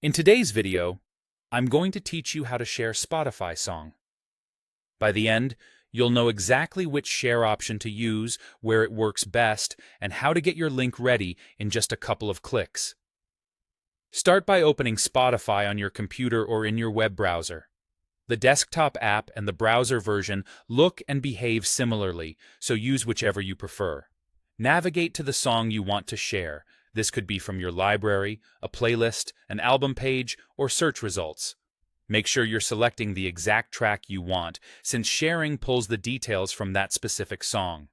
In today's video, I'm going to teach you how to share Spotify song. By the end, you'll know exactly which share option to use, where it works best, and how to get your link ready in just a couple of clicks. Start by opening Spotify on your computer or in your web browser. The desktop app and the browser version look and behave similarly, so use whichever you prefer. Navigate to the song you want to share. This could be from your library, a playlist, an album page, or search results. Make sure you're selecting the exact track you want, since sharing pulls the details from that specific song.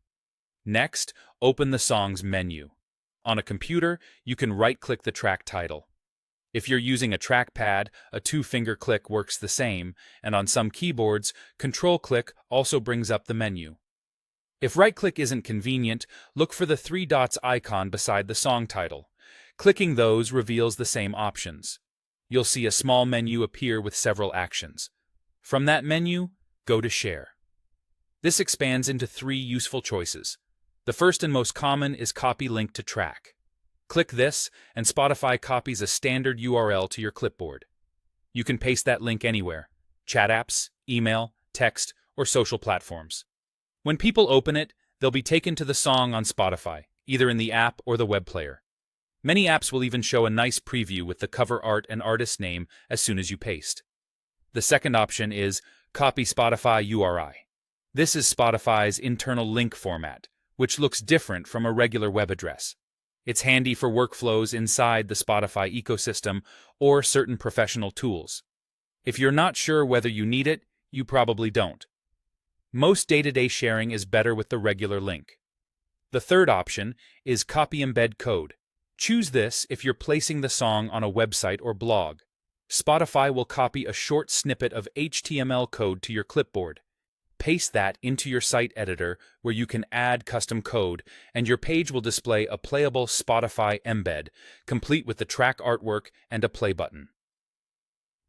Next, open the song's menu. On a computer, you can right-click the track title. If you're using a trackpad, a two-finger click works the same, and on some keyboards, control-click also brings up the menu. If right-click isn't convenient, look for the three dots icon beside the song title. Clicking those reveals the same options. You'll see a small menu appear with several actions. From that menu, go to Share. This expands into three useful choices. The first and most common is Copy Link to Track. Click this, and Spotify copies a standard URL to your clipboard. You can paste that link anywhere: chat apps, email, text, or social platforms. When people open it, they'll be taken to the song on Spotify, either in the app or the web player. Many apps will even show a nice preview with the cover art and artist name as soon as you paste. The second option is Copy Spotify URI. This is Spotify's internal link format, which looks different from a regular web address. It's handy for workflows inside the Spotify ecosystem or certain professional tools. If you're not sure whether you need it, you probably don't. Most day-to-day sharing is better with the regular link. The third option is Copy Embed Code. Choose this if you're placing the song on a website or blog. Spotify will copy a short snippet of HTML code to your clipboard. Paste that into your site editor where you can add custom code, and your page will display a playable Spotify embed, complete with the track artwork and a play button.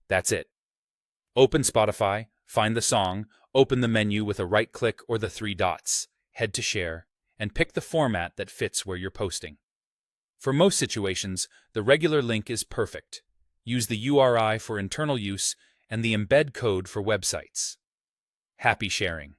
That's it. Open Spotify, find the song, open the menu with a right-click or the three dots, head to Share, and pick the format that fits where you're posting. For most situations, the regular link is perfect. Use the URI for internal use and the embed code for websites. Happy sharing!